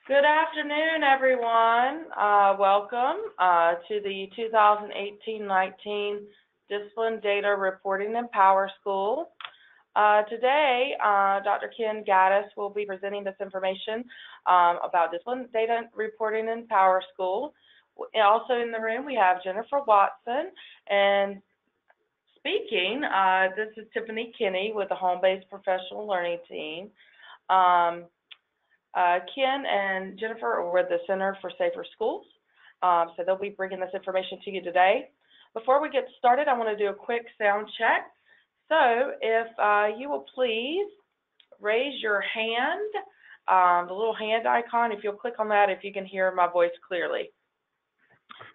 Good afternoon, everyone. Welcome to the 2018-19 Discipline Data Reporting in PowerSchool. Today, Dr. Ken Gaddis will be presenting this information about discipline data reporting in PowerSchool. Also in the room, we have Jennifer Watson, and speaking, this is Tiffany Kinney with the Home-Based Professional Learning Team. Ken and Jennifer are with the Center for Safer Schools, so they'll be bringing this information to you today. Before we get started, I want to do a quick sound check. So if you will please raise your hand, the little hand icon, if you'll click on that, if you can hear my voice clearly.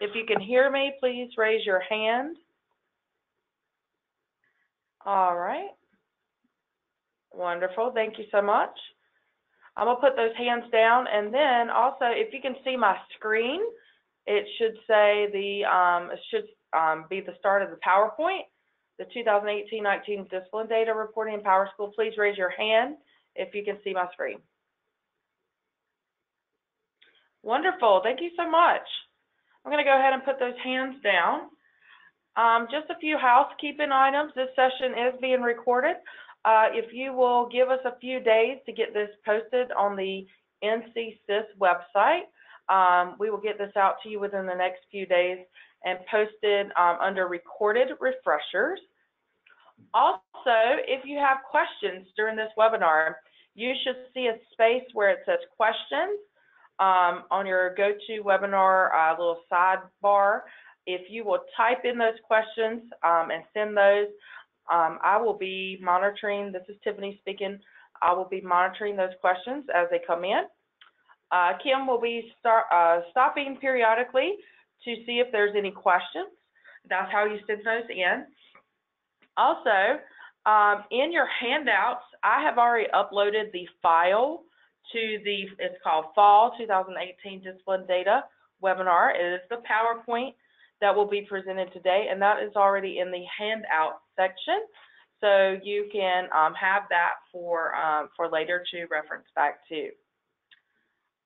If you can hear me, please raise your hand. All right. Wonderful. Thank you so much. I'm going to put those hands down, and then also, if you can see my screen, it should say be the start of the PowerPoint, the 2018-19 Discipline Data Reporting in PowerSchool. Please raise your hand if you can see my screen. Wonderful. Thank you so much. I'm going to go ahead and put those hands down. Just a few housekeeping items. This session is being recorded. If you will give us a few days to get this posted on the NCSIS website, we will get this out to you within the next few days and posted under recorded refreshers. Also, if you have questions during this webinar, you should see a space where it says questions on your GoToWebinar little sidebar. If you will type in those questions and send those, I will be monitoring. This is Tiffany speaking. I will be monitoring those questions as they come in. Kim will be stopping periodically to see if there's any questions. That's how you send those in. Also, in your handouts, I have already uploaded the file to it's called Fall 2018 Discipline Data Webinar. It is the PowerPoint that will be presented today, and that is already in the handout section, so you can have that for later to reference back to.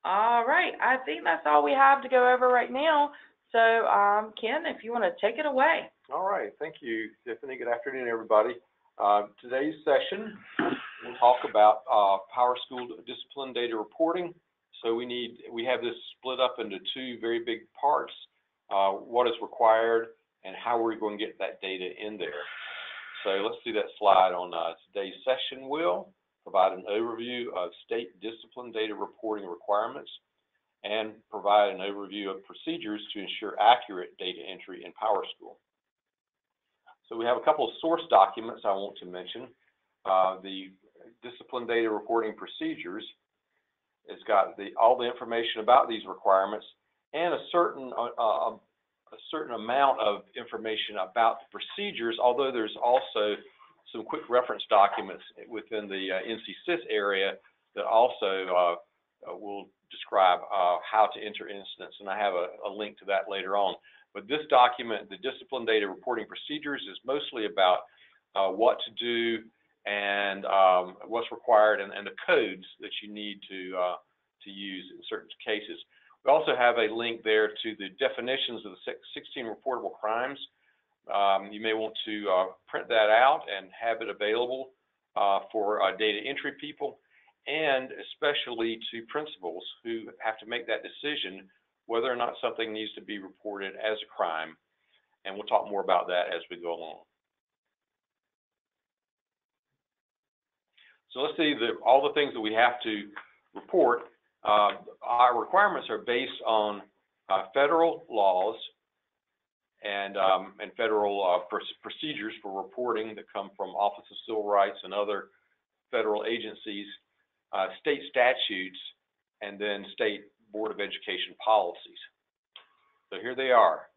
All right, I think that's all we have to go over right now. So, Ken, if you want to take it away. All right, thank you, Tiffany. Good afternoon, everybody. Today's session, we'll talk about PowerSchool discipline data reporting. So we have this split up into two very big parts. What is required and how we're going to get that data in there. So let's see that slide on today's session. We'll provide an overview of state discipline data reporting requirements and provide an overview of procedures to ensure accurate data entry in PowerSchool. So we have a couple of source documents I want to mention. The discipline data reporting procedures has got all the information about these requirements and a certain amount of information about the procedures, although there's also some quick reference documents within the NCSIS area that also will describe how to enter incidents, and I have a link to that later on. But this document, the Discipline Data Reporting Procedures, is mostly about what to do and what's required and the codes that you need to use in certain cases. We also have a link there to the definitions of the 16 reportable crimes. You may want to print that out and have it available for data entry people, and especially to principals who have to make that decision whether or not something needs to be reported as a crime. And we'll talk more about that as we go along. So let's see all the things that we have to report. Our requirements are based on federal laws and federal procedures for reporting that come from Office of Civil Rights and other federal agencies, state statutes, and then state Board of Education policies. So here they are.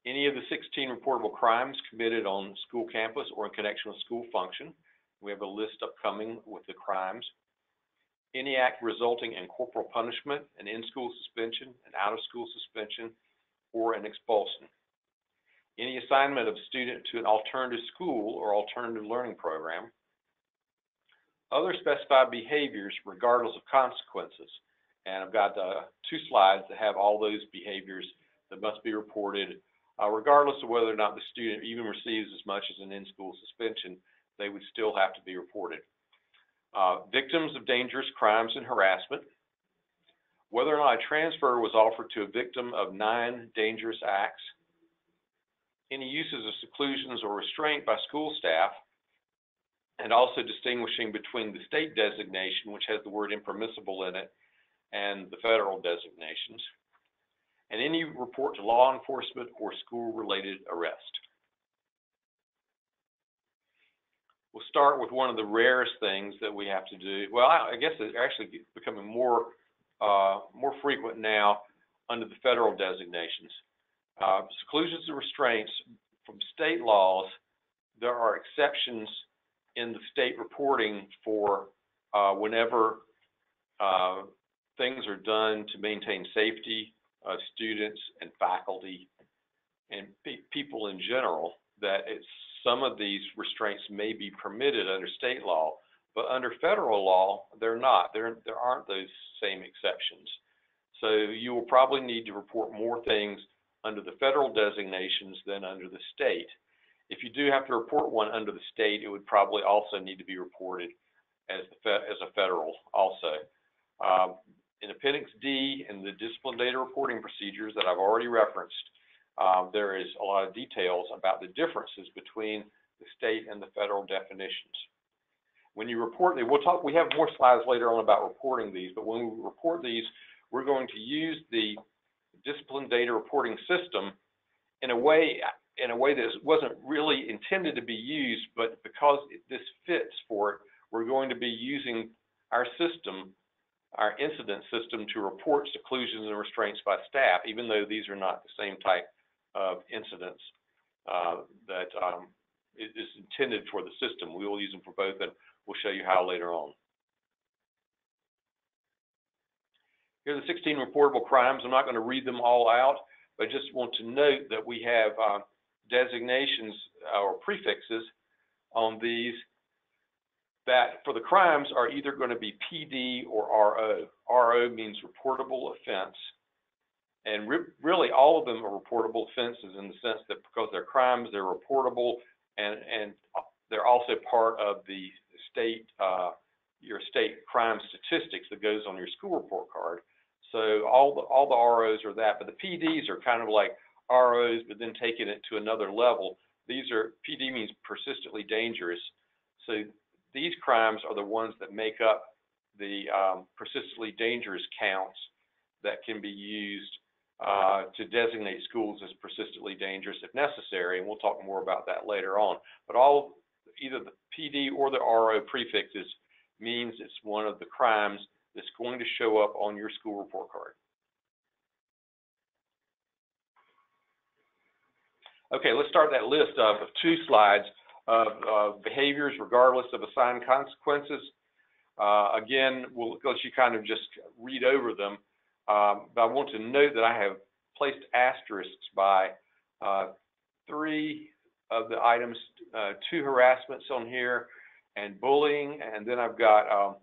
Any of the 16 reportable crimes committed on school campus or in connection with school function. We have a list upcoming with the crimes. Any act resulting in corporal punishment, an in-school suspension, an out-of-school suspension, or an expulsion. Any assignment of a student to an alternative school or alternative learning program. Other specified behaviors regardless of consequences, And I've got 2 slides that have all those behaviors that must be reported, regardless of whether or not the student even receives as much as an in-school suspension. They would still have to be reported. Victims of dangerous crimes and harassment, whether or not a transfer was offered to a victim of 9 dangerous acts, any uses of seclusions or restraint by school staff, and also distinguishing between the state designation, which has the word impermissible in it, and the federal designations, and any report to law enforcement or school-related arrest. We'll start with one of the rarest things that we have to do. Well, I guess it's actually becoming more frequent now under the federal designations. Seclusions and restraints from state laws, there are exceptions in the state reporting for whenever things are done to maintain safety of students and faculty and people in general, that some of these restraints may be permitted under state law, but under federal law, they're not. There aren't those same exceptions. So you will probably need to report more things under the federal designations than under the state. If you do have to report one under the state, it would probably also need to be reported as a federal also. In Appendix D in the discipline data reporting procedures that I've already referenced, there is a lot of details about the differences between the state and the federal definitions. When you report these, we have more slides later on about reporting these, but when we report these, we're going to use the discipline data reporting system in a way that wasn't really intended to be used, but because this fits for it, we're going to be using our system, our incident system, to report seclusions and restraints by staff, even though these are not the same type of incidents that is intended for the system. We will use them for both, and we'll show you how later on. Here are the 16 reportable crimes. I'm not going to read them all out, but I just want to note that we have designations or prefixes on these that for the crimes are either going to be PD or RO. RO means reportable offense. And really all of them are reportable offenses in the sense that because they're crimes, they're reportable, and they're also part of the state, your state crime statistics that goes on your school report card. So all the ROs are that, but the PDs are kind of like ROs, but then taking it to another level. PD means persistently dangerous. So these crimes are the ones that make up the persistently dangerous counts that can be used to designate schools as persistently dangerous if necessary, and we'll talk more about that later on. But either the PD or the RO prefixes means it's one of the crimes that's going to show up on your school report card. Okay, let's start that list of 2 slides of behaviors regardless of assigned consequences. Again, we'll let you kind of just read over them, but I want to note that I have placed asterisks by 3 of the items, 2 harassments on here and bullying, and then I've got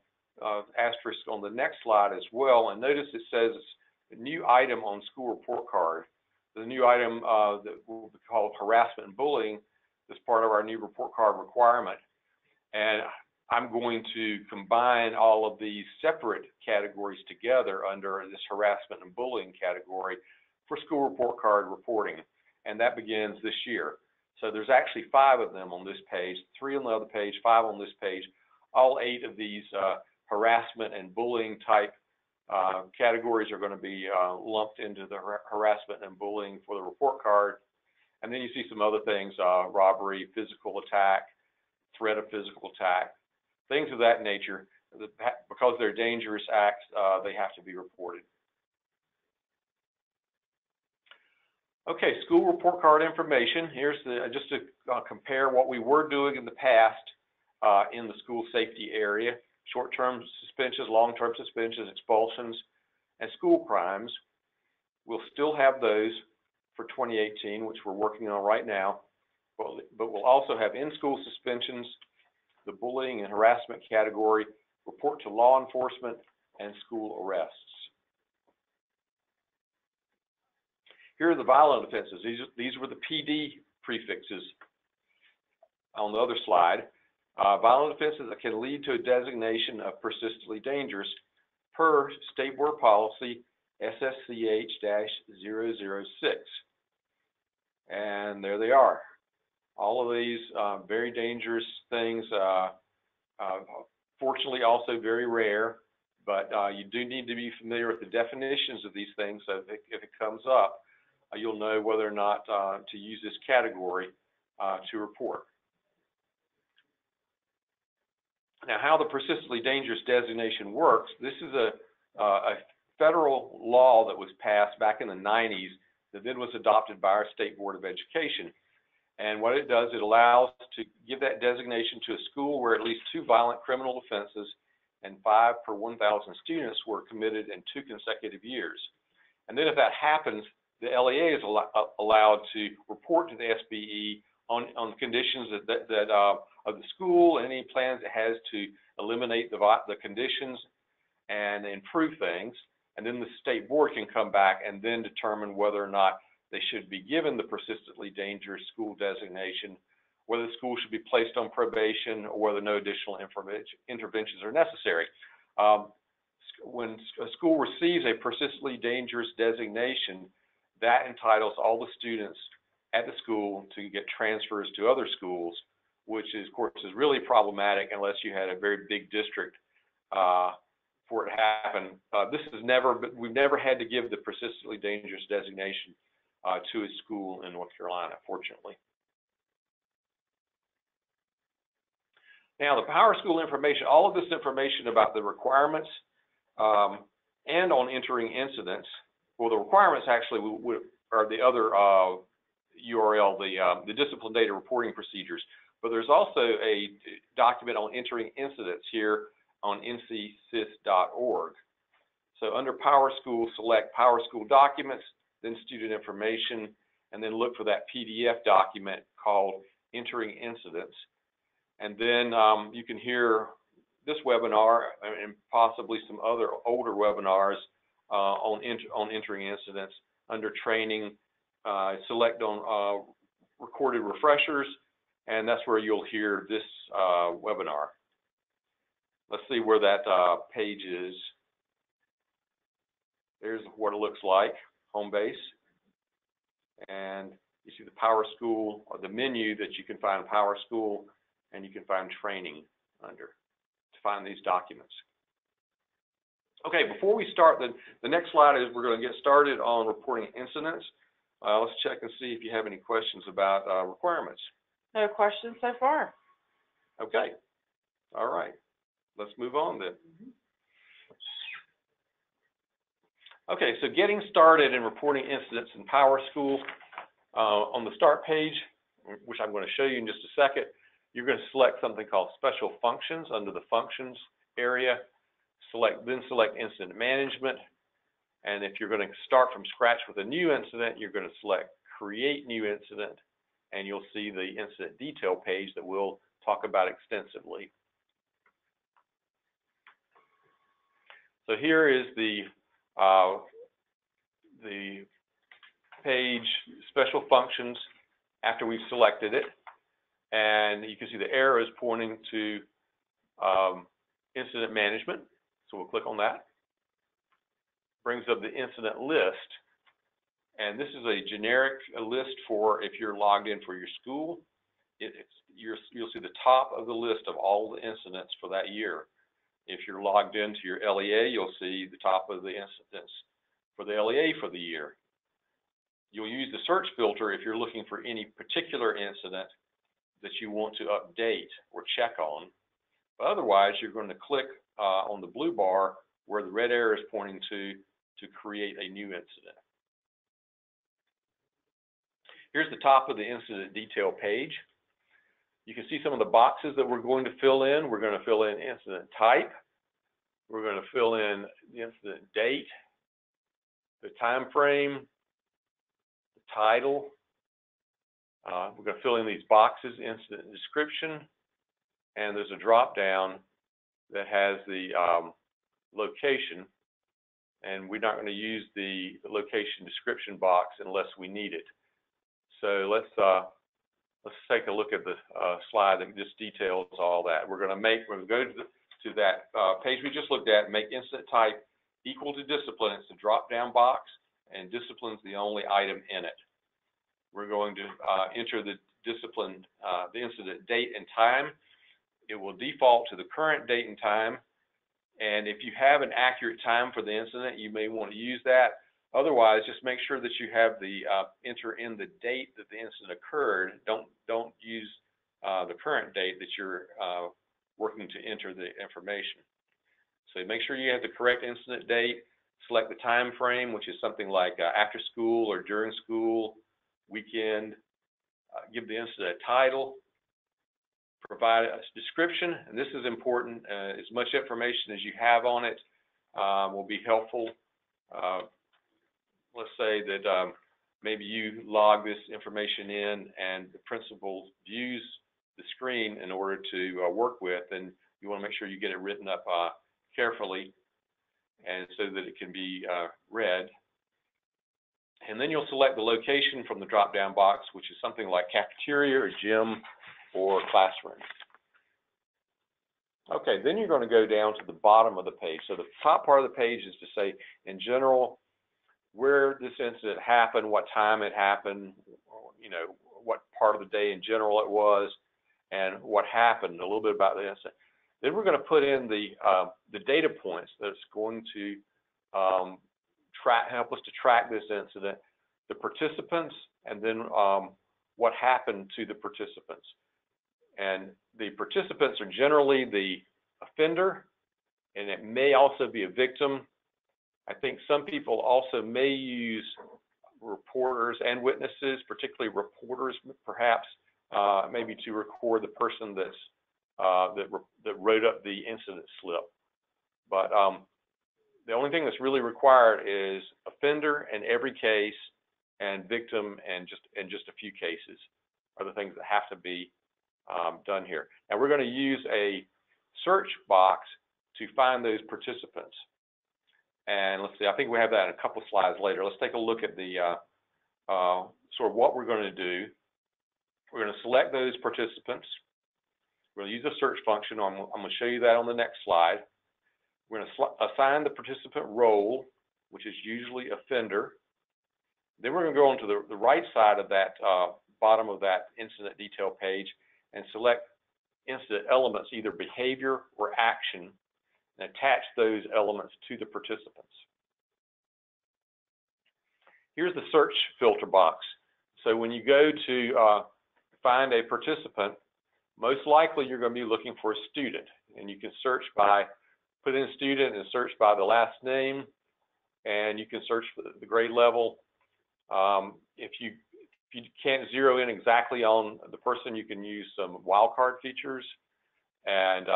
asterisk on the next slide as well. And notice it says it's a new item on school report card. The new item that will be called harassment and bullying is part of our new report card requirement. And I'm going to combine all of these separate categories together under this harassment and bullying category for school report card reporting. And that begins this year. So there's actually 5 of them on this page, 3 on the other page, 5 on this page. All 8 of these harassment and bullying type categories are going to be lumped into the harassment and bullying for the report card. And then you see some other things, robbery, physical attack, threat of physical attack, things of that nature. Because they're dangerous acts, they have to be reported. Okay, school report card information. Here's just to compare what we were doing in the past in the school safety area. Short-term suspensions, long-term suspensions, expulsions, and school crimes. We'll still have those for 2018, which we're working on right now, but we'll also have in-school suspensions, the bullying and harassment category, report to law enforcement, and school arrests. Here are the violent offenses. These were the PD prefixes on the other slide. Violent offenses that can lead to a designation of persistently dangerous per State Board Policy SSCH-006. And there they are. All of these very dangerous things, fortunately also very rare, but you do need to be familiar with the definitions of these things, so if it comes up, you'll know whether or not to use this category to report. Now, how the persistently dangerous designation works, this is a federal law that was passed back in the 90s that then was adopted by our State Board of Education. And what it does, it allows to give that designation to a school where at least 2 violent criminal offenses and 5 per 1,000 students were committed in 2 consecutive years. And then if that happens, the LEA is allowed to report to the SBE on conditions of the school, any plans it has to eliminate the conditions and improve things. And then the State Board can come back and then determine whether or not they should be given the persistently dangerous school designation, whether the school should be placed on probation, or whether no additional interventions are necessary. When a school receives a persistently dangerous designation, that entitles all the students at the school to get transfers to other schools, which is, of course, is really problematic unless you had a very big district for it to happen. We've never had to give the persistently dangerous designation to a school in North Carolina, fortunately. Now, the PowerSchool information, all of this information about the requirements and on entering incidents, well, the requirements actually are the other URL, the discipline data reporting procedures, but there's also a document on entering incidents here on ncsys.org. So under PowerSchool, select PowerSchool documents, then student information, and then look for that PDF document called entering incidents. And then you can hear this webinar and possibly some other older webinars on entering incidents. Under training, select on recorded refreshers, and that's where you'll hear this webinar. Let's see where that page is. There's what it looks like, home base. And you see the PowerSchool, or the menu that you can find PowerSchool, and you can find training under to find these documents. Okay, before we start, the next slide is we're going to get started on reporting incidents. Let's check and see if you have any questions about requirements. No questions so far. Okay, all right. Let's move on then. Okay, so getting started in reporting incidents in PowerSchool, on the start page, which I'm going to show you in just a second, you're going to select something called Special Functions under the Functions area. Then select Incident Management. And if you're going to start from scratch with a new incident, you're going to select Create New Incident, and you'll see the incident detail page that we'll talk about extensively. So here is the page, Special Functions, after we've selected it. And you can see the arrow is pointing to Incident Management. So we'll click on that. Brings up the incident list. And this is a generic list for if you're logged in for your school. You'll see the top of the list of all the incidents for that year. If you're logged into your LEA, you'll see the top of the incidents for the LEA for the year. You'll use the search filter if you're looking for any particular incident that you want to update or check on. But otherwise, you're going to click on the blue bar where the red arrow is pointing to create a new incident. Here's the top of the incident detail page. You can see some of the boxes that we're going to fill in. We're going to fill in incident type. We're going to fill in the incident date, the time frame, the title. We're going to fill in these boxes, incident description, and there's a drop down that has the location and we're not going to use the location description box unless we need it. So let's take a look at the slide that just details all that. We're going to go to that page we just looked at, make incident type equal to discipline. It's a drop-down box, and discipline is the only item in it. We're going to enter the discipline, the incident date and time. It will default to the current date and time. And if you have an accurate time for the incident, you may want to use that. Otherwise, just make sure that you have the enter in the date that the incident occurred. Don't use the current date that you're working to enter the information. So make sure you have the correct incident date. Select the time frame, which is something like after school or during school, weekend. Give the incident a title. Provide a description, and this is important. As much information as you have on it will be helpful. Let's say that maybe you log this information in and the principal views the screen in order to work with, and you want to make sure you get it written up carefully and so that it can be read. And then you'll select the location from the drop-down box, which is something like cafeteria or gym or classroom. Okay, then you're going to go down to the bottom of the page. So the top part of the page is to say, in general, where this incident happened, what time it happened, you know, what part of the day in general it was, and what happened, a little bit about the incident. Then we're going to put in the data points that's going to help us to track this incident, the participants, and then what happened to the participants. And the participants are generally the offender, and it may also be a victim. I think some people also may use reporters and witnesses, particularly reporters, perhaps, maybe to record the person that wrote up the incident slip. But the only thing that's really required is offender in every case, and victim and just a few cases are the things that have to be done here. Now we're going to use a search box to find those participants. And let's see, I think we have that in a couple of slides later. Let's take a look at the sort of what we're going to do. We're going to select those participants. We're going to use a search function. I'm going to show you that on the next slide. We're going to assign the participant role, which is usually offender. Then we're going to go onto the right side of that bottom of that incident detail page and select incident elements, either behavior or action, and attach those elements to the participants. Here's the search filter box. So when you go to find a participant, most likely you're going to be looking for a student, and you can search by, put in student and search by the last name, and you can search for the grade level. If you can't zero in exactly on the person, you can use some wildcard features. And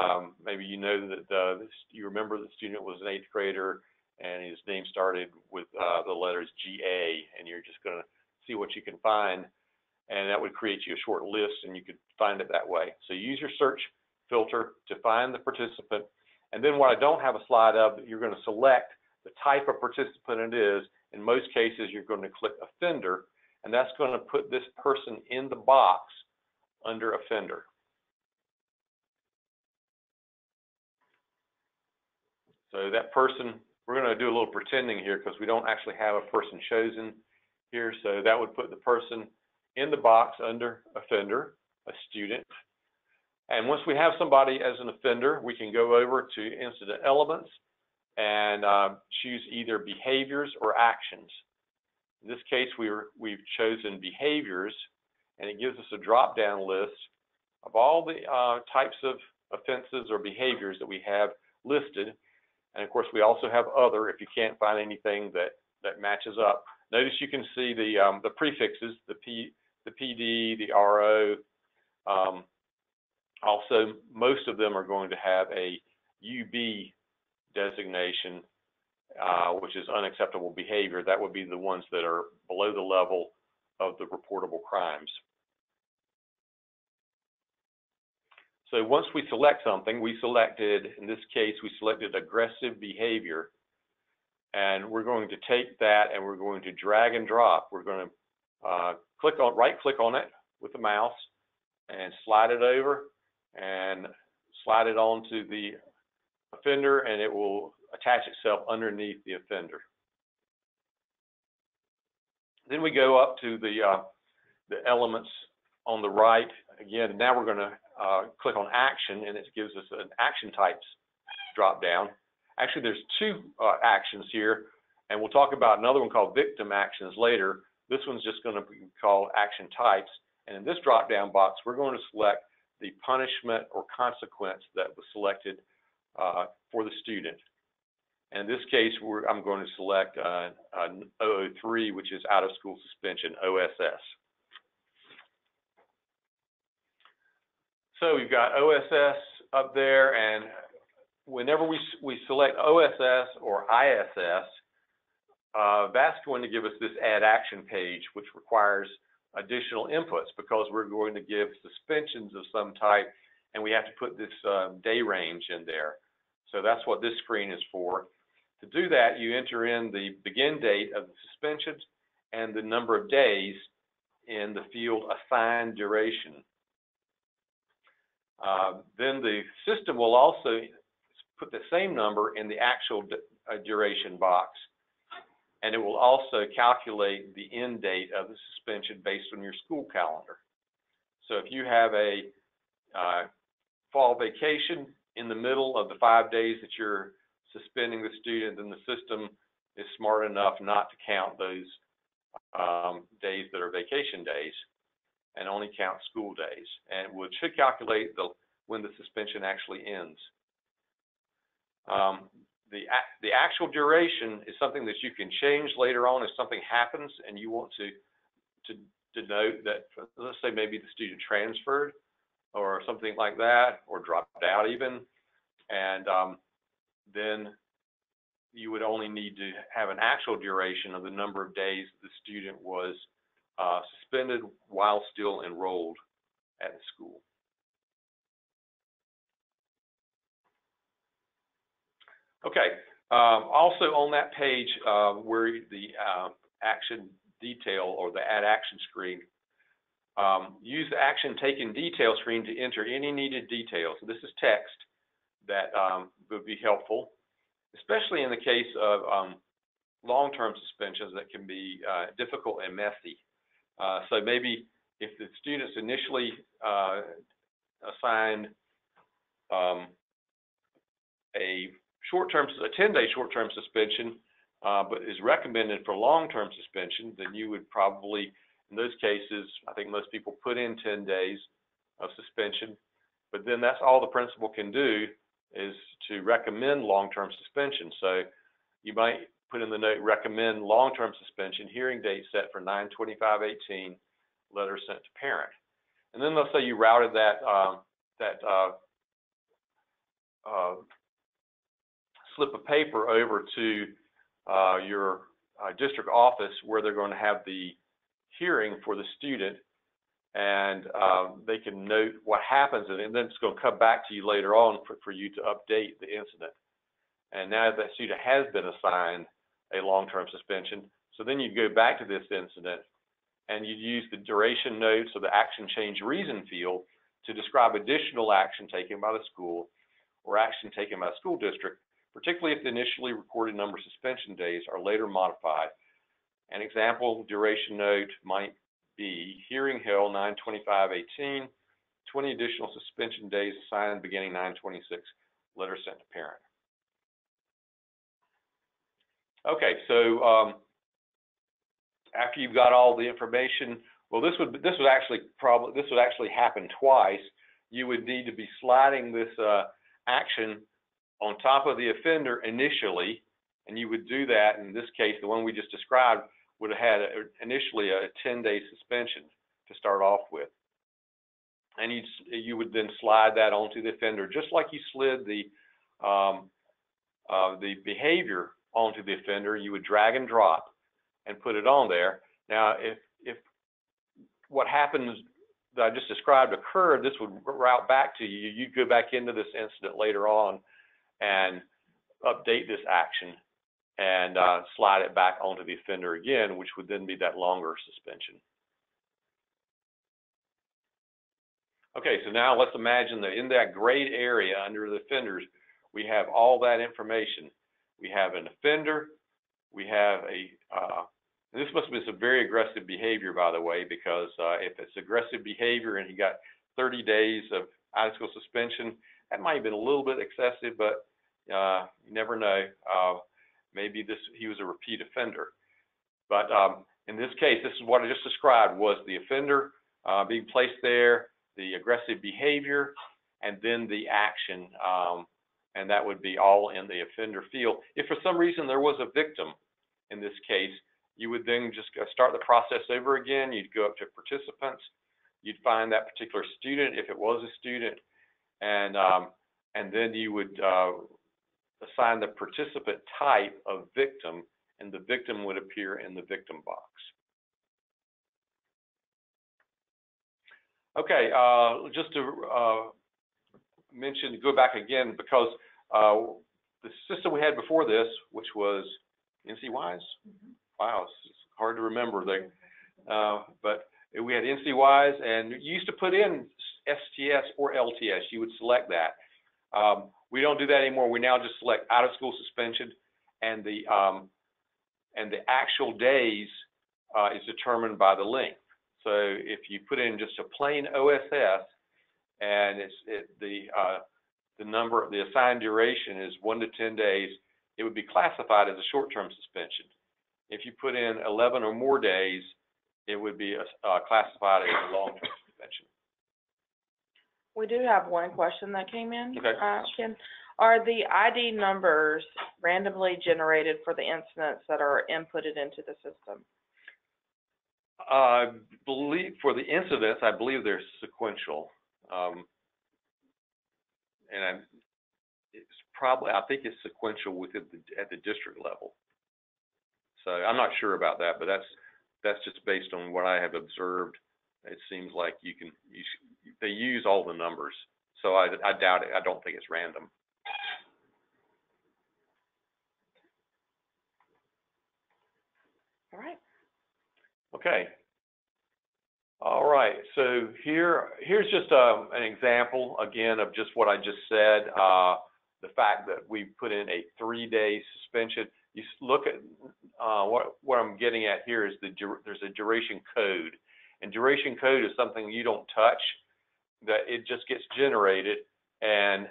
maybe you know that you remember the student was an 8th grader and his name started with the letters GA, and you're just going to see what you can find. And that would create you a short list, and you could find it that way. So use your search filter to find the participant. And then what I don't have a slide of, you're going to select the type of participant it is. In most cases, you're going to click offender, and that's going to put this person in the box under offender. So that person, we're going to do a little pretending here because we don't actually have a person chosen here. So that would put the person in the box under offender, a student. And once we have somebody as an offender, we can go over to incident elements and choose either behaviors or actions. In this case, we've chosen behaviors, and it gives us a drop-down list of all the types of offenses or behaviors that we have listed. And of course, we also have other if you can't find anything that matches up. Notice you can see the prefixes, the PD, the RO. Also, most of them are going to have a UB designation, which is unacceptable behavior. That would be the ones that are below the level of the reportable crimes. So once we select something, in this case, we selected aggressive behavior. And we're going to take that and we're going to drag and drop. We're going to right-click on it with the mouse and slide it over and slide it onto the offender, and it will attach itself underneath the offender. Then we go up to the elements on the right. Again, now we're going to click on action, and it gives us an action types drop down. Actually, there's two actions here, and we'll talk about another one called victim actions later. This one's just going to be called action types. And in this drop down box, we're going to select the punishment or consequence that was selected for the student. And in this case, I'm going to select 003, which is out of school suspension, OSS. So we've got OSS up there, and whenever we select OSS or ISS, that's going to give us this add action page, which requires additional inputs because we're going to give suspensions of some type, and we have to put this day range in there. So that's what this screen is for. To do that, you enter in the begin date of the suspensions and the number of days in the field assigned duration. Then the system will also put the same number in the actual duration box, and it will also calculate the end date of the suspension based on your school calendar. So if you have a fall vacation in the middle of the 5 days that you're suspending the student, then the system is smart enough not to count those days that are vacation days and only count school days, and it should calculate when the suspension actually ends. The actual duration is something that you can change later on if something happens and you want to denote that, let's say maybe the student transferred or something like that, or dropped out even, and then you would only need to have an actual duration of the number of days the student was suspended while still enrolled at the school. Okay, also on that page where the action detail or the add action screen, use the action taken detail screen to enter any needed details. So this is text that would be helpful, especially in the case of long-term suspensions that can be difficult and messy. So maybe if the students initially assigned a 10-day short-term suspension, but is recommended for long-term suspension, then you would probably, in those cases, I think most people put in 10 days of suspension, but then that's all the principal can do is to recommend long-term suspension. So you might put in the note, recommend long-term suspension, hearing date set for 9/25/18, letter sent to parent. And then let's say you routed that slip of paper over to your district office where they're going to have the hearing for the student, and they can note what happens, and then it's going to come back to you later on for you to update the incident. And now that student has been assigned a long-term suspension, so then you go back to this incident and you use the duration notes or the action change reason field to describe additional action taken by the school or action taken by the school district, particularly if the initially recorded number of suspension days are later modified. An example duration note might be hearing held 9/25/18, 20 additional suspension days assigned beginning 9/26, letter sent to parent. Okay, so after you've got all the information, well, this would actually happen twice. You would need to be sliding this action on top of the offender initially, and you would do that. In this case, the one we just described would have had initially a 10-day suspension to start off with, and you would then slide that onto the offender just like you slid the behavior onto the offender. You would drag and drop and put it on there. Now, if what happens that I just described occurred, this would route back to you. You'd go back into this incident later on and update this action and slide it back onto the offender again, which would then be that longer suspension. Okay, so now let's imagine that in that grayed area under the offenders, we have all that information. We have an offender, we have this must be some very aggressive behavior, by the way, because if it's aggressive behavior and he got 30 days of out-of-school suspension, that might have been a little bit excessive, but you never know. Maybe he was a repeat offender. But in this case, this is what I just described, was the offender being placed there, the aggressive behavior, and then the action, and that would be all in the offender field. If for some reason there was a victim in this case, you would then just start the process over again. You'd go up to participants, you'd find that particular student if it was a student, and then you would assign the participant type of victim, and the victim would appear in the victim box. Okay, just to mention, go back again, because the system we had before this, which was NC-WISE, wow, it's hard to remember. But we had NC-WISE, and you used to put in STS or LTS. You would select that. We don't do that anymore. We now just select out-of-school suspension, and the actual days is determined by the length. So if you put in just a plain OSS, and the assigned duration is 1 to 10 days, it would be classified as a short-term suspension. If you put in 11 or more days, it would be classified as a long-term suspension. We do have one question that came in. Okay. Ken, are the ID numbers randomly generated for the incidents that are inputted into the system? I believe for the incidents, I believe they're sequential, and I think it's sequential at the district level. So I'm not sure about that, but that's just based on what I have observed. It seems like they use all the numbers, so I doubt it. I don't think it's random. All right. Okay. All right. So here's just an example again of just what I just said. The fact that we put in a 3-day suspension. You look at what I'm getting at here is there's a duration code, and duration code is something you don't touch. That it just gets generated, and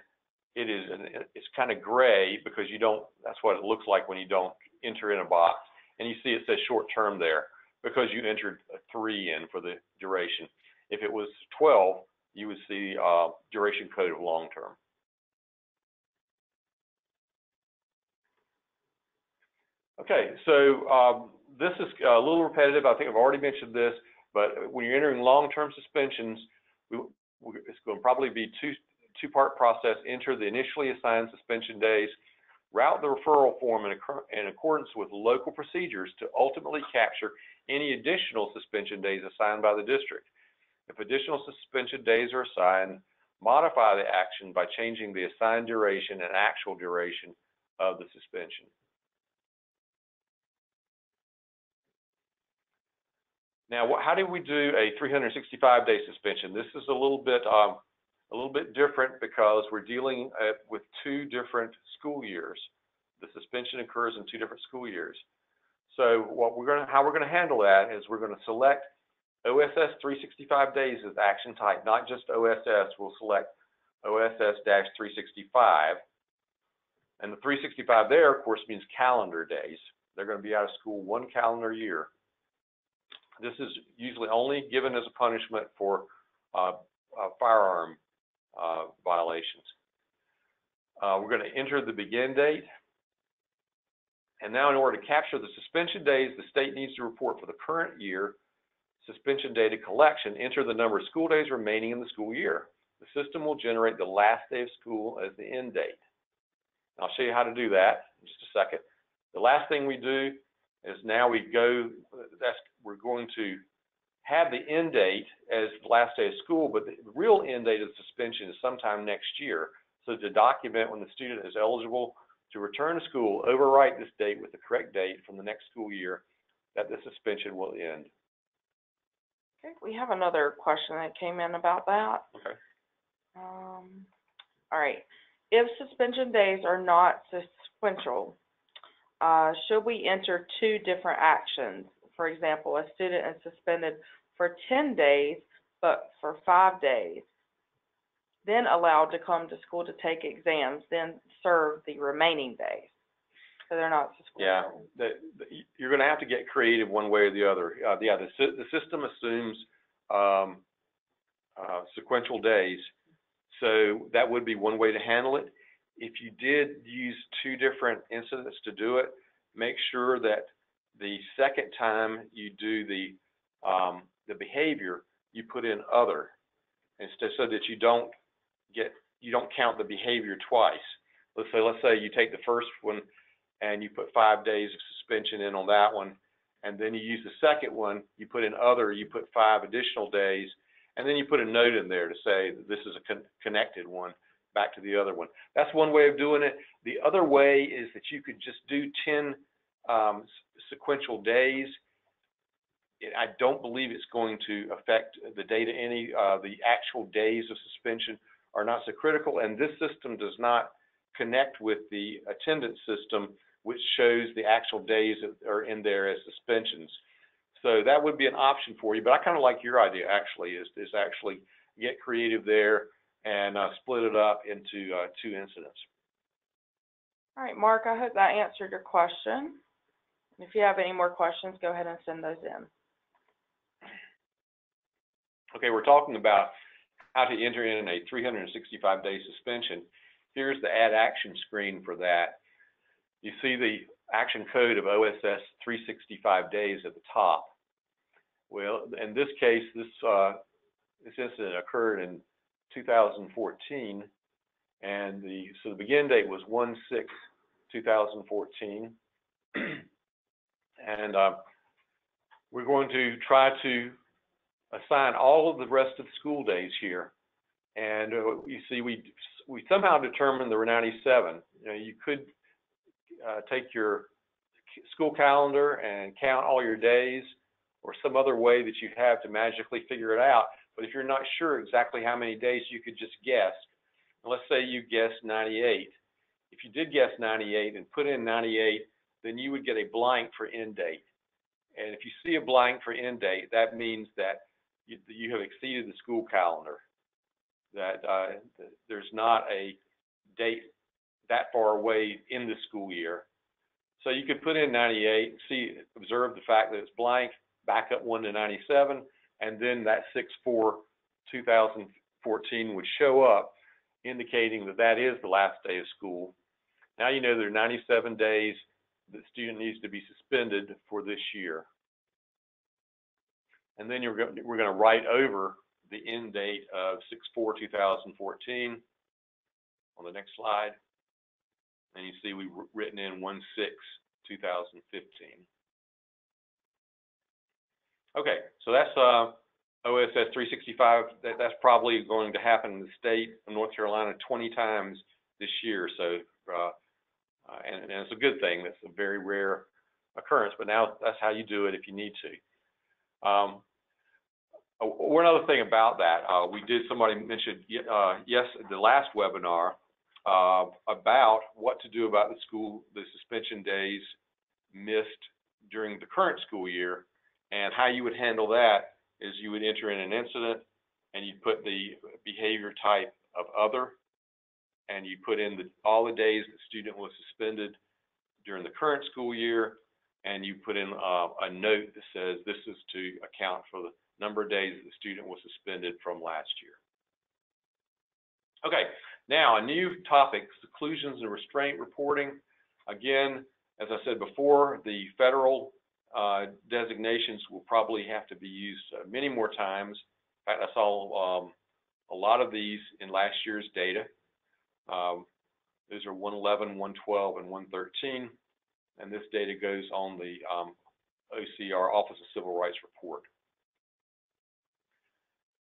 it's kind of gray because you don't. That's what it looks like when you don't enter in a box, and you see it says short term there because you entered a 3 in for the duration. If it was 12, you would see duration code of long term. Okay, so this is a little repetitive. I think I've already mentioned this, but when you're entering long-term suspensions, it's going to probably be two-part process. Enter the initially assigned suspension days, route the referral form in accordance with local procedures to ultimately capture any additional suspension days assigned by the district. If additional suspension days are assigned, modify the action by changing the assigned duration and actual duration of the suspension. Now, how do we do a 365-day suspension? This is a little bit different because we're dealing with 2 different school years. The suspension occurs in 2 different school years. So how we're going to handle that is we're going to select OSS 365 days as action type, not just OSS. We'll select OSS-365, and the 365 there, of course, means calendar days. They're going to be out of school 1 calendar year. This is usually only given as a punishment for firearm violations. We're going to enter the begin date. And now in order to capture the suspension days, the state needs to report for the current year suspension data collection, enter the number of school days remaining in the school year. The system will generate the last day of school as the end date. And I'll show you how to do that in just a second. The last thing we do is now we're going to have the end date as the last day of school, but the real end date of the suspension is sometime next year. So to document when the student is eligible to return to school, overwrite this date with the correct date from the next school year that the suspension will end. Okay, we have another question that came in about that. Okay. All right. If suspension days are not sequential, should we enter two different actions? For example, a student is suspended for 10 days, but for 5 days, then allowed to come to school to take exams, then serve the remaining days. So they're not sequential. Yeah, you're going to have to get creative one way or the other. Yeah, the system assumes sequential days, so that would be one way to handle it. If you did use two different incidents to do it, make sure that the second time you do the behavior, you put in other, instead, so that you don't count the behavior twice. Let's say you take the first one and you put 5 days of suspension in on that one, and then you use the second one, you put in other, you put 5 additional days, and then you put a note in there to say that this is a connected one back to the other one. That's one way of doing it. The other way is that you could just do 10 sequential days. I don't believe it's going to affect the data any. The actual days of suspension are not so critical, and this system does not connect with the attendance system, which shows the actual days that are in there as suspensions. So that would be an option for you, but I kind of like your idea actually, is actually get creative there and split it up into 2 incidents. All right, Mark, I hope that answered your question. If you have any more questions, go ahead and send those in. Okay, we're talking about how to enter in a 365-day suspension. Here's the add action screen for that. You see the action code of OSS 365 days at the top. Well, in this case, this incident occurred in 2014, and the begin date was 1/6/2014, and we're going to try to assign all of the rest of the school days here. And you see, we somehow determined there were 97. You could take your school calendar and count all your days, or some other way that you have to magically figure it out. But if you're not sure exactly how many days, you could just guess. Let's say you guessed 98. If you did guess 98 and put in 98, then you would get a blank for end date. And if you see a blank for end date, that means that you have exceeded the school calendar, that there's not a date that far away in the school year. So you could put in 98, observe the fact that it's blank, back up 1 to 97, and then that 6/4/2014 would show up, indicating that that is the last day of school. Now you know there are 97 days the student needs to be suspended for this year. And then we're going to write over the end date of 6/4/2014 on the next slide. And you see we've written in 1/6/2015. Okay, so that's OSS 365. That's probably going to happen in the state of North Carolina 20 times this year. So, and it's a good thing. That's a very rare occurrence, but now that's how you do it if you need to. One other thing about that, somebody mentioned the last webinar about what to do about the suspension days missed during the current school year, and how you would handle that is you would enter in an incident and you'd put the behavior type of other, and you put in all the days the student was suspended during the current school year, and you put in a note that says this is to account for the number of days that the student was suspended from last year. Okay, now a new topic, seclusions and restraint reporting. Again, as I said before, the federal designations will probably have to be used many more times. In fact, I saw a lot of these in last year's data. Those are 111, 112, and 113, and this data goes on the OCR, Office of Civil Rights report.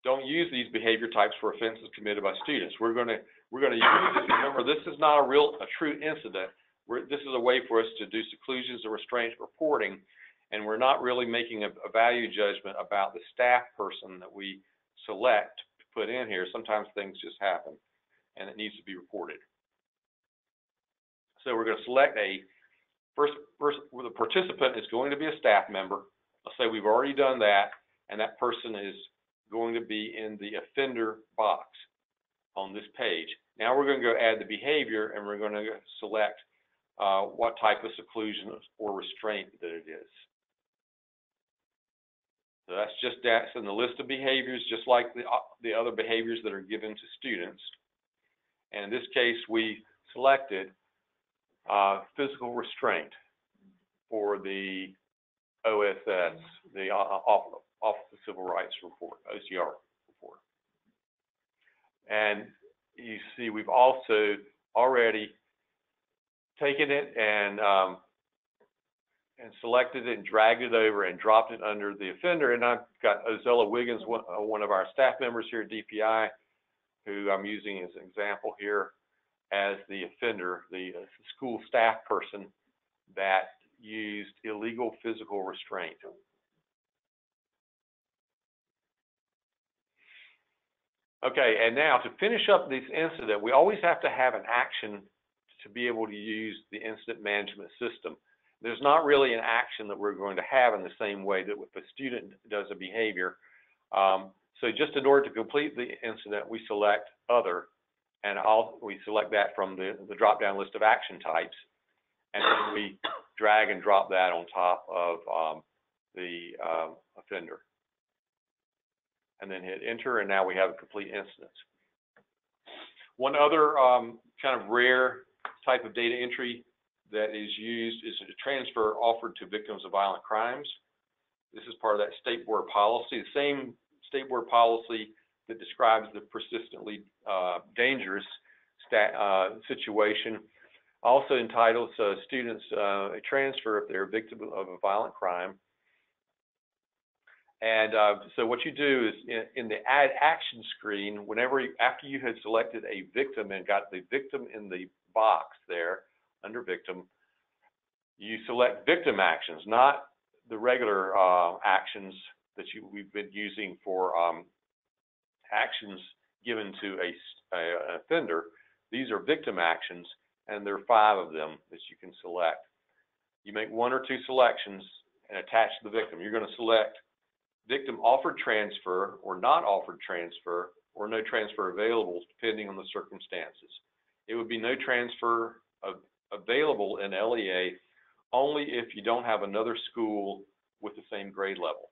Don't use these behavior types for offenses committed by students. We're going to use this. Remember, this is not a true incident. this is a way for us to do seclusions and restraint reporting, and we're not really making a value judgment about the staff person that we select to put in here. Sometimes things just happen, and it needs to be reported. So we're going to select a first the participant is going to be a staff member. Let's say we've already done that, and that person is going to be in the offender box on this page. Now we're going to go add the behavior, and we're going to select what type of seclusion or restraint that it is. So that's in the list of behaviors, just like the other behaviors that are given to students. And in this case, we selected physical restraint for the OSS, the Office of Civil Rights report, OCR report. And you see, we've also already taken it and selected it and dragged it over and dropped it under the offender. And I've got Ozella Wiggins, one of our staff members here at DPI, who I'm using as an example here as the offender, the school staff person that used illegal physical restraint. Okay, and now to finish up this incident, we always have to have an action to be able to use the incident management system. There's not really an action that we're going to have in the same way that if a student does a behavior. So just in order to complete the incident, we select other, and we select that from the drop-down list of action types, and then we drag and drop that on top of the offender. And then hit enter, and now we have a complete instance. One other kind of rare type of data entry that is used is a transfer offered to victims of violent crimes. This is part of that state board policy, the same state board policy that describes the persistently dangerous situation. Also entitles students a transfer if they're a victim of a violent crime. And so what you do is in the add action screen, after you had selected a victim and got the victim in the box there under victim, you select victim actions, not the regular actions that we've been using for actions given to an offender. These are victim actions, and there are 5 of them that you can select. You make 1 or 2 selections and attach the victim. You're going to select victim offered transfer or not offered transfer or no transfer available depending on the circumstances. It would be no transfer available in LEA only if you don't have another school with the same grade level.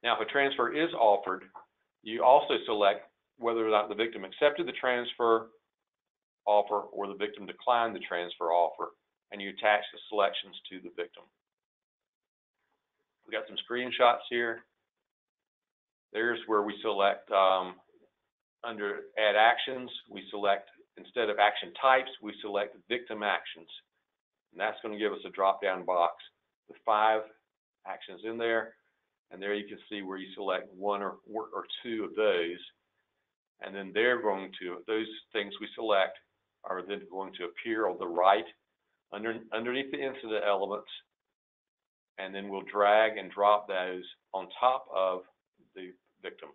Now, if a transfer is offered, you also select whether or not the victim accepted the transfer offer or the victim declined the transfer offer, and you attach the selections to the victim. We got some screenshots here. There's where we select under add actions, we select, instead of action types, we select victim actions. And that's going to give us a drop-down box with 5 actions in there. And there you can see where you select 1 or 2 of those. And then those things we select are then going to appear on the right underneath the incident elements. And then we'll drag and drop those on top of the victim.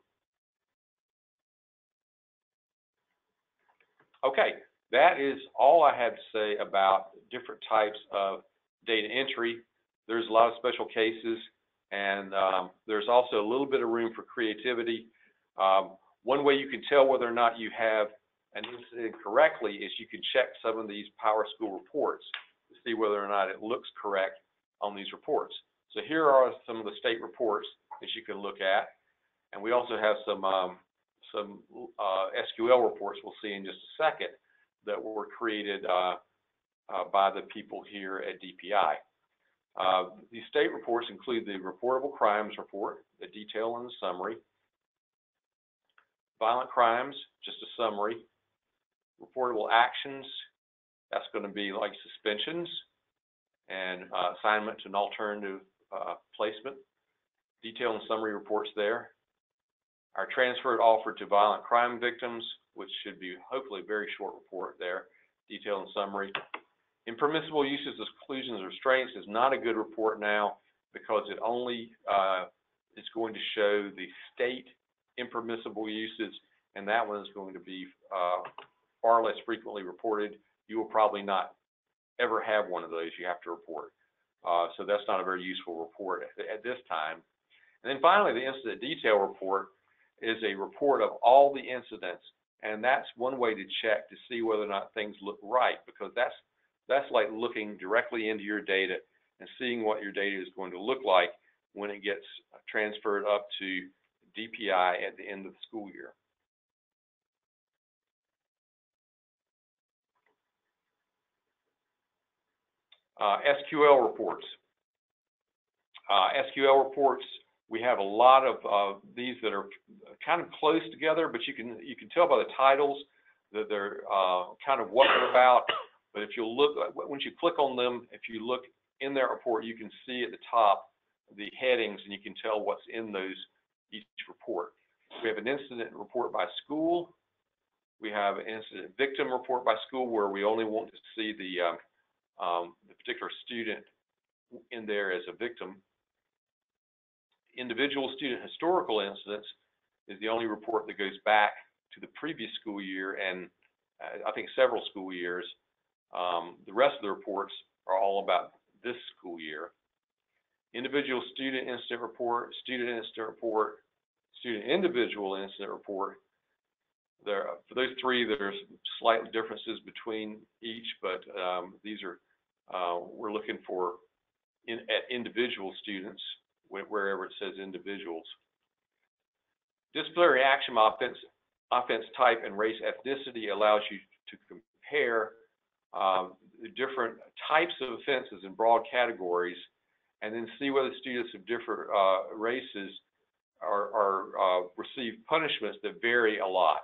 Okay, that is all I have to say about different types of data entry. There's a lot of special cases, and there's also a little bit of room for creativity. One way you can tell whether or not you have an incident correctly is you can check some of these PowerSchool reports to see whether or not it looks correct on these reports. So here are some of the state reports that you can look at, and we also have some SQL reports we'll see in just a second that were created by the people here at DPI. These state reports include the reportable crimes report, the detail and the summary, violent crimes, just a summary, reportable actions, that's going to be like suspensions and assignment to an alternative placement, detail and summary reports there. Our transfer offered to violent crime victims, which should be hopefully a very short report there, detail and summary. Impermissible uses, exclusions, or restraints is not a good report now because it only is going to show the state impermissible uses, and that one is going to be far less frequently reported. You will probably not ever have one of those you have to report. So that's not a very useful report at this time. And then finally, the incident detail report is a report of all the incidents, and that's one way to check to see whether or not things look right, because that's like looking directly into your data and seeing what your data is going to look like when it gets transferred up to DPI at the end of the school year. SQL reports. SQL reports, we have a lot of these that are kind of close together, but you can tell by the titles that they're kind of what they're about. But if you look, once you click on them, if you look in that report, you can see at the top the headings, and you can tell what's in each report. We have an incident report by school. We have an incident victim report by school, where we only want to see the particular student in there as a victim. Individual student historical incidents is the only report that goes back to the previous school year, and I think several school years. The rest of the reports are all about this school year. Individual student incident report, student incident report, student individual incident report. For those three, there's slight differences between each, but these are we're looking for at individual students wherever it says individuals. Disciplinary action offense type and race ethnicity allows you to compare the different types of offenses in broad categories, and then see whether students of different races receive punishments that vary a lot.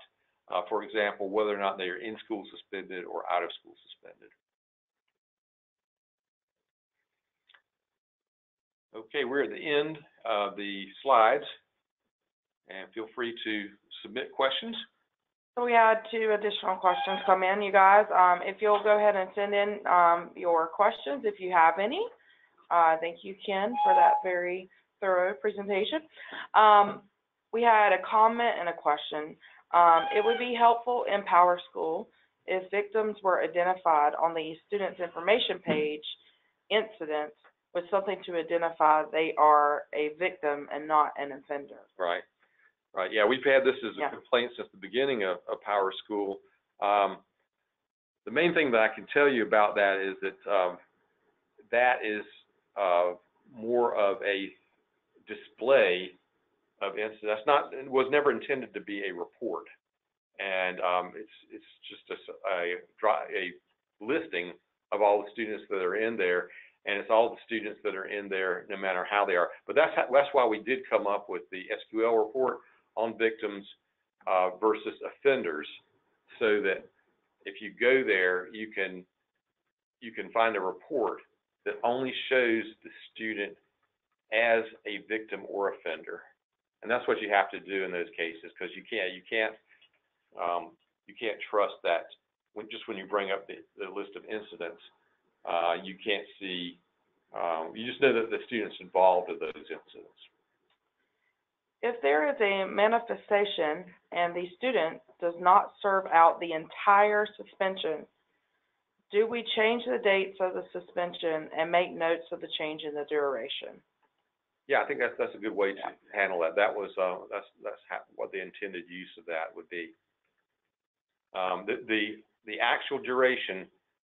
For example, whether or not they are in school suspended or out of school suspended. Okay, we're at the end of the slides, and feel free to submit questions. So we had 2 additional questions come in, you guys. If you'll go ahead and send in your questions if you have any. Thank you, Ken, for that very thorough presentation. We had a comment and a question. It would be helpful in PowerSchool if victims were identified on the student's information page, incidents, with something to identify they are a victim and not an offender. Right. Right. Yeah, we've had this as a complaint since the beginning of PowerSchool. The main thing that I can tell you about that is that that is more of a display of incidents. It was never intended to be a report, and it's just a listing of all the students that are in there, and it's all the students that are in there no matter how they are. But that's why we did come up with the SQL report on victims versus offenders, so that if you go there, you can find a report that only shows the student as a victim or offender. And that's what you have to do in those cases, because you can't trust that when you bring up the list of incidents, you can't see. You just know that the student's involved in those incidents. If there is a manifestation and the student does not serve out the entire suspension, do we change the dates of the suspension and make notes of the change in the duration? Yeah, I think that's a good way to handle that. That was that's what the intended use of that would be. The actual duration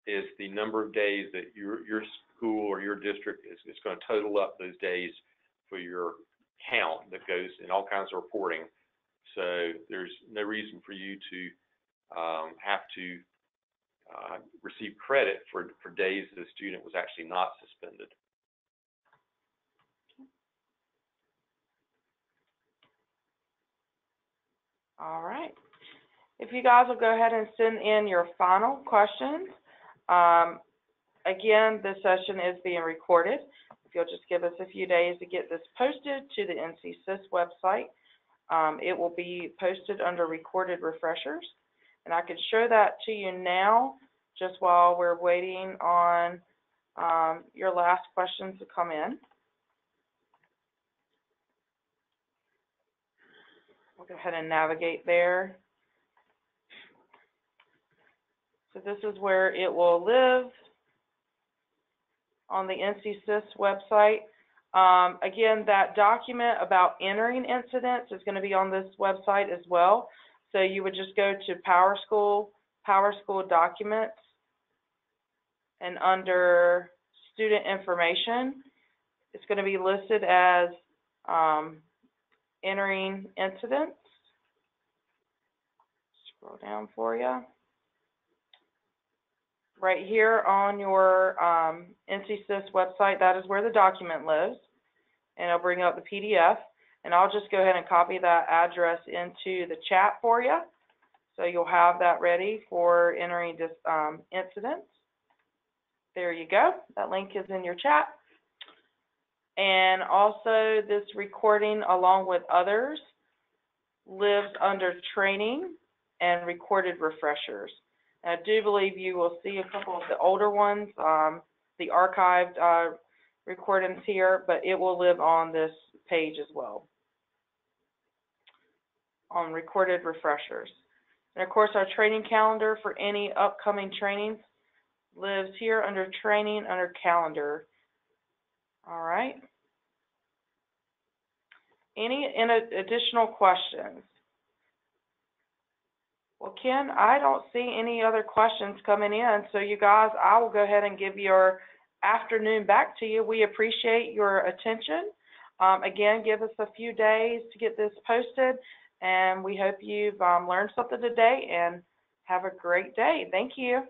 is the number of days that your school or your district is going to total up those days for your count that goes in all kinds of reporting. So there's no reason for you to have to receive credit for days that the student was actually not suspended. All right. If you guys will go ahead and send in your final questions. Again, this session is being recorded. If you'll just give us a few days to get this posted to the NCSIS website, it will be posted under recorded refreshers. And I can show that to you now just while we're waiting on your last questions to come in. We'll go ahead and navigate there. So this is where it will live on the NCSIS website. Again, that document about entering incidents is going to be on this website as well. So you would just go to PowerSchool Documents, and under Student Information, it's going to be listed as entering incidents. Scroll down for you. Right here on your NCSIS website, that is where the document lives, and it'll bring up the PDF. And I'll just go ahead and copy that address into the chat for you, so you'll have that ready for entering this incidents. There you go. That link is in your chat. And also, this recording, along with others, lives under training and recorded refreshers. I do believe you will see a couple of the older ones, the archived recordings here, but it will live on this page as well, on recorded refreshers. And of course, our training calendar for any upcoming trainings lives here under training, under calendar. All right. Any additional questions? Well, Ken, I don't see any other questions coming in, so you guys, I will go ahead and give your afternoon back to you. We appreciate your attention. Again, give us a few days to get this posted, and we hope you've learned something today, and have a great day. Thank you.